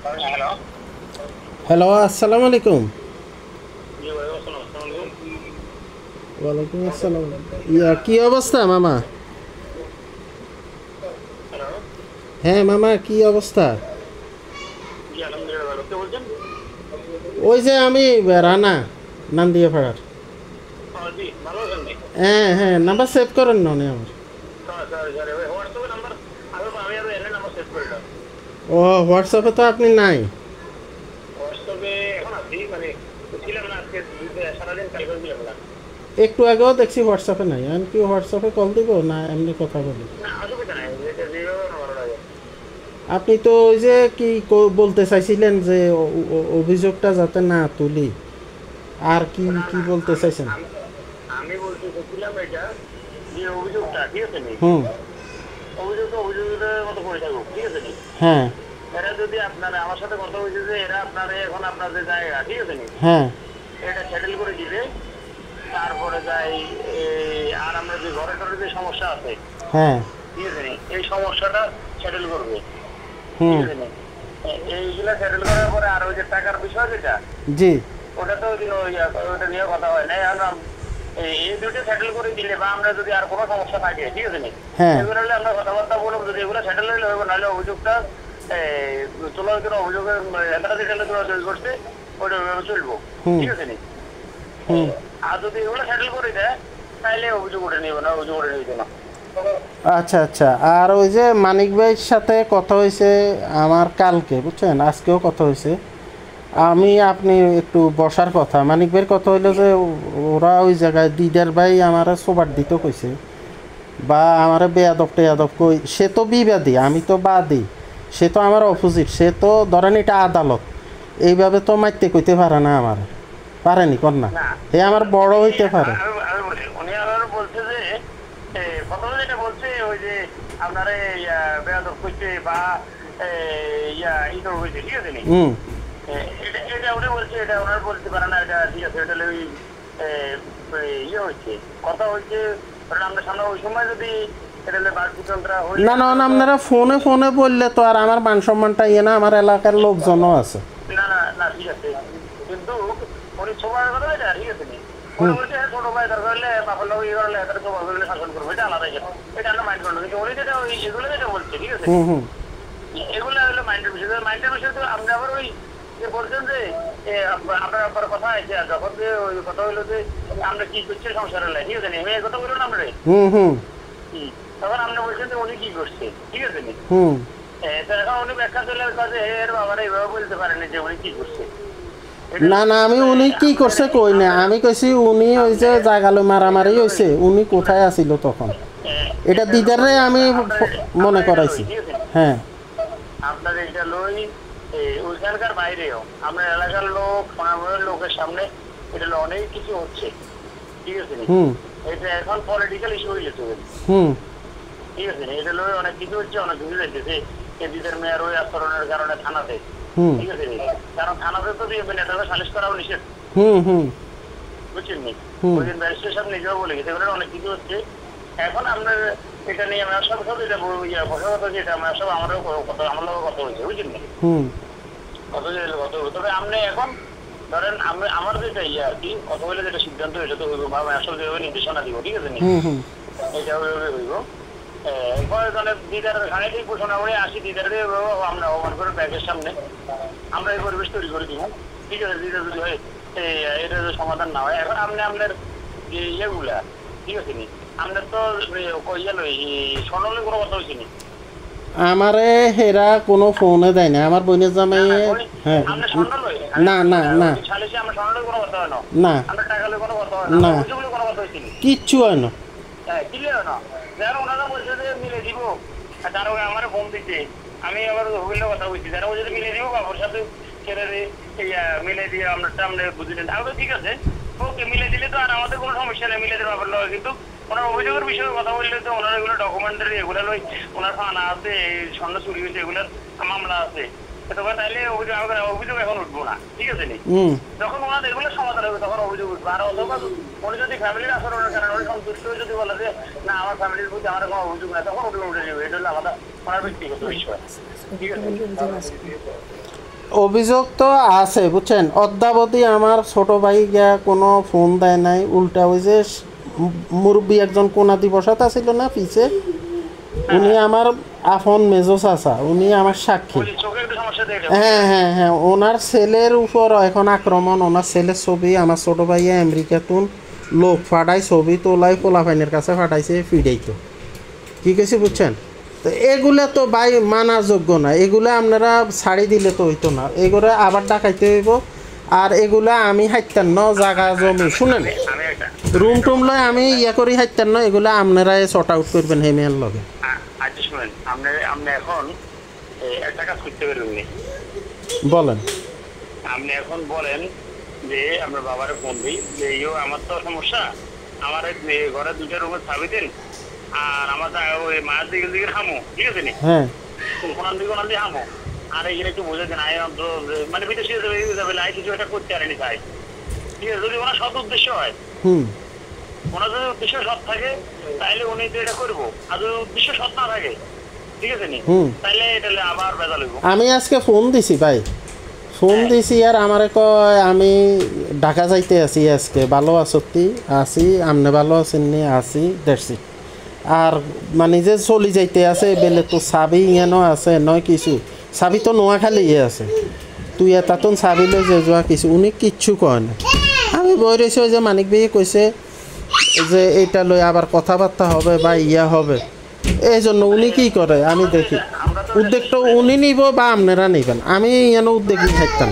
Hello. Hello, আসসালামু আলাইকুম। জি ভাই, আসসালাম আলাইকুম। ওয়ালাইকুম আসসালাম। কি অবস্থা মামা? হ্যালো। হ্যাঁ মামা, কি অবস্থা? জি আলহামদুলিল্লাহ ভালো। কে বলছেন? ওই যে আমি রানা, নান্দিয়া পাড়ার। জি ভালো আছেন নি? হ্যাঁ হ্যাঁ, নাম্বার সেভ করেন না আমার। সরি সরি ভাই, হোয়াটসঅ্যাপে নাম্বার আমি আরো এনে নাম্বার সেভ করলাম। ও, হোয়াটসঅ্যাপে তো আপনি নাই। হোয়াটসঅ্যাপে এখন আছি, মানে ছিলাম না আজকে, সারাদিন কালকে ছিলাম না। একটু আগেও দেখছি হোয়াটসঅ্যাপে নাই। আমি কি হোয়াটসঅ্যাপে কল দিব না এমনি কথা বলি? না অসুবিধা নাই, যেটা যেভাবে আমার ভালো লাগে। আপনি তো ওই যে কি বলতে চাইছিলেন যে অভিযোগটা যাতে না তুলি, আর কি না কি না, বলতে আমি চাইছেন? আমি আমি বলতে চাচ্ছিলাম এটা, যে অভিযোগটা ঠিক আছে নি, হুম। অভিযোগটা অভিযোগের মতো করে থাকুক, ঠিক আছে নি। হ্যাঁ এরা যদি আপনারা আমার সাথে কথা হয়েছে যে এরা আপনার এখন আপনাদের জায়গা, ঠিক আছে নি, হ্যাঁ এটা সেটেল করে দিবে। তারপরে যাই আর আমরা যে ঘরে টরে যে সমস্যা আছে, হ্যাঁ। ঠিক আছে নি, এই সমস্যাটা সেটেল করবে, ঠিক হুম। আছে নি। এইগুলা সেটেল করার পরে আর ওই যে টাকার বিষয় যেটা, জি। ওটা তো ওই দিন ওইটা নিয়ে কথা হয় না। এখন এই দুটো সেটেল করে দিলে বা আমরা যদি আর কোনো সমস্যা থাকে, ঠিক আছে নি, হ্যাঁ। এগুলো হলে আমরা কথাবার্তা বলবো। যদি এগুলো সেটেল হইলে হইব, নাহলে অভিযোগটা তোলার জন্য অভিযোগের এতটা যেটা তোলা তৈরি করছে ওইটা চলবো, হুম। ঠিক আছে নি। হুম। আর যদি এগুলো সেটেল করে দেয় তাহলে অভিযোগ উঠে নিবে না, অভিযোগ উঠে নিবে না। আচ্ছা আচ্ছা, আর ওই যে মানিক ভাইয়ের সাথে কথা হয়েছে আমার কালকে, বুঝছেন, আজকেও কথা হয়েছে। আমি আপনি একটু বসার কথা, মানিক ভাইয়ের কথা হইলো যে ওরা ওই জায়গায় দিদার ভাই আমার সোবার দিতে কইছে, বা আমার বেয়াদব টেয়াদব কই। সে তো বিবাদী, আমি তো বাদী। সে তো আমার অপোজিট। সে তো ধরেন এটা আদালত, এইভাবে তো মারতে কইতে পারে না আমার। পারেনি কন্যা, না, এ আমার বড় উনি হইতে পারে। আমি বলি, উনি আবার বলছে যে প্রথমে যেটা বলছে ওই যে আপনার বেয়াদব করছে বা ইতো হয়েছে, ঠিক আছে নি। হুম। এটা এটা উনি বলছে, এটা ওনার বলতে পারে না, এটা ঠিক আছে। এটা ওই ইয়ে হচ্ছে, কথা হচ্ছে। কারণ আমরা সামনে ওই সময় যদি এটা বাড়তি যন্ত্রা হইলে না না না, আপনারা ফোনে ফোনে বললে তো আর আমার মান সম্মানটা ইয়ে না, আমার এলাকার লোকজনও আছে। না না না, ঠিক আছে। কিন্তু উনি সময়ের কথা এটা ঠিক আছে নি। উনি হুম বলছে ছোট ভাই দরকার হলে বাপের লোক ইয়ে করলে এদেরকে বলবে শাসন করবো, এটা আলাদা কথা। এটা আমরা মাইন্ড করলো, কিন্তু উনি যেটা ওই এগুলো যেটা বলছে, ঠিক আছে, হুম হুম এগুলো হলো মাইন্ডের বিষয়। মাইন্ডের বিষয় তো আমরা আবার ওই যে বলছেন যে আপনার আপনার কথা আছে, যখন যে ওই কথা হইলো যে আমরা কি করছি সংসারের লাই, ঠিক আছে নি, এই কথা বললো না আমরা। হুম হুম তখন আপনি বলছেন যে উনি কি করছে, ঠিক আছে নি। হুম। তো এখন উনি ব্যাখ্যা চলে কাছে এর বাবারা এইভাবে বলতে পারেনি যে উনি কি করছে। না না, আমি উনি কি করছে কই না, আমি কইছি উনি ওই যে জাগালো মারামারি হয়েছে, উনি কোথায় আছিল তখন, এটা দিদারে আমি মনে করাইছি। হ্যাঁ। আপনার এটা লই ওইখানকার বাইরেও আমরা এলাকার লোক সমাজের লোকের সামনে এটা অনেক কিছু হচ্ছে, ঠিক আছে। হুম এটা এখন পলিটিক্যাল ইস্যু হয়ে যেতে হবে, হুম ঠিক আছে। এটা লই অনেক কিছু হচ্ছে, অনেক কিছু যাইতেছে। এদিকের মেয়ের ওই আচরণের কারণে থানাতে, হুম ঠিক আছে। কারণ থানাতে তো নেতাকে সালিশ করাও নিষেধ, হুম হুম বুঝছেন নি। হুম। ওই দিন ব্যারিস্টার সাহেব নিজেও বলে গেছে এগুলো অনেক কিছু হচ্ছে। এখন আপনার এটা নিয়ে আমরা সব সব এটা বসা কথা, যেটা আমরা সব আমারও কথা, আমারও কথা হয়েছে, বুঝছেন নি। হুম কথা তবে আপনি এখন ধরেন আমার যেটা ইয়ে আর কি কথা বলে যেটা সিদ্ধান্ত এটা তো হইব, বা আসলে যেভাবে নির্দেশনা দিব, ঠিক আছে নি, হুম হুম এটা ওইভাবে হইব। এরপরে তাহলে দিদার খানিতেই ঘোষণা করে আসি, দিদার আমরা অবান করে ব্যাগের সামনে আমরা এই পরিবেশ তৈরি করে দিব, ঠিক আছে। দিদার যদি হয় এটা যদি সমাধান না হয়, এখন আপনি আপনার যে ইয়েগুলা, ঠিক আছে নি, আপনার তো ইয়ে লই স্বর্ণলের কোনো কথা হয়েছে নি। আমারে হেরা কোনো ফোনে দেয় না, আমার বোনের জামাই। হ্যাঁ। আমরা স্বর্ণ লই, না না না সালিশে আমরা স্বর্ণলের কোনো কথা হয় না, না আমরা টাকা লই কোনো কথা হয় না, না, ওইগুলো কোনো কথা হয়েছে নি। কিচ্ছু হয় না। হ্যাঁ, ক্লিয়ার না। যারা ওনারা বলছে যে মিলে দিব, তারা আমার ফোন দিচ্ছে, আমি আবার হুইলের কথা বলছি, যারা বলছে মিলে দিব বাবুর সাথে ছেড়ে মিলে দিয়ে আমরা সামনে বুঝলেন, তাহলে ঠিক আছে, ওকে মিলে দিলে তো আর আমাদের কোনো সমস্যা নেই, মিলে দেওয়া ব্যাপার নয়। কিন্তু ওনার অভিযোগের বিষয়ে কথা বললে তো ওনার এগুলো ডকুমেন্টারি এগুলো লই, ওনার থানা আছে, এই স্বর্ণ চুরি হয়েছে এগুলোর মামলা আছে, তাইলে অভিযোগ এখন উঠবো না, ঠিক আছে নি। হুম যখন ওনাদের এগুলো সমাধান হবে তখন অভিযোগ উঠবে। আর অথবা উনি যদি ফ্যামিলির আচরণের কারণে উনি সন্তুষ্ট হয়ে যদি বলে যে না আমার ফ্যামিলির প্রতি আমার কোনো অভিযোগ নাই, তখন উঠে উঠে যাবে। এটা হলো আলাদা ওনার ব্যক্তিগত বিষয়, ঠিক আছে। অভিযোগ তো আছে বুঝছেন, অদ্যাবধি আমার ছোট ভাই গিয়া কোনো ফোন দেয় নাই, উল্টা ওই যে মুরব্বী একজন কোনাদি বসাতে ছিল না পিছে, উনি আমার আপন মেজো চাচা, উনি আমার সাক্ষী। ওই চোখে একটু সমস্যা দেখে হ্যাঁ হ্যাঁ হ্যাঁ, ওনার ছেলের উপর এখন আক্রমণ, ওনার ছেলের ছবি আমার ছোট ভাইয়া আমেরিকাতুন লোক ফাটাই ছবি তোলাই পোলাপাইনের কাছে ফাটাইছে ফিডাইতো, কি কেছি বুঝছেন। তো এগুলা তো ভাই মানার যোগ্য না, এগুলা আপনারা ছাড়ি দিলে তো হইতো না, এগুলো আবার ডাকাইতে হইব। আর এগুলা আমি হাইতাম না, জায়গা জমি শুনেন আমি একটা রুম টুম লয় আমি ইয়া করি হাইতাম না, এগুলা আপনারা শর্ট আউট করবেন হেমিয়ার লগে। আচ্ছা শুনেন, আপনি এখন একটা কাজ করতে পারবেন। বলেন। আপনি এখন বলেন যে আপনার বাবার ফোন দিই যে আমার তো সমস্যা, আমার ঘরে 2টা রুমের চাবি দিন, আর আমার ওই মায়ের দিকে হামো, ঠিক আছে নি হ্যাঁ কোনার দিকে হামো, আর এখানে একটু বুঝে দেন মানে বিদেশি যাবে লাই কিছু একটা করতে পারেনি তাই, ঠিক আছে। যদি ওনার সৎ উদ্দেশ্য হয়, হুম ওনার যদি উদ্দেশ্য সৎ থাকে তাইলে উনি তো এটা করবো, আর যদি উদ্দেশ্য সৎ না থাকে, ঠিক আছে নি, তাইলে এটা আবার বেজা লইব। আমি আজকে ফোন দিছি ভাই, ফোন দিছি আর আমারে কয় আমি ঢাকা যাইতে আছি আজকে, ভালো আছি আছি, আপনি ভালো আছেন নি, আছি দেখছি। আর মানে যে চলি যাইতে আছে বেলে তো চাবি ইয়ানো আছে নয় কিছু, চাবি তো নোয়াখালী আছে, তুই এটাতন চাবি লৈ যে যোৱা কিছু, উনি কিচ্ছু কয় না। আমি বই রয়েছি ওই যে মানিক ভাই কইছে যে এইটা লই আবার কথাবার্তা হবে বা ইয়া হবে, এই জন্য উনি কি করে আমি দেখি, উদ্যোগটা উনি নিব বা আপনারা নিবেন, আমি যেন উদ্যোগ নিয়ে থাকতাম।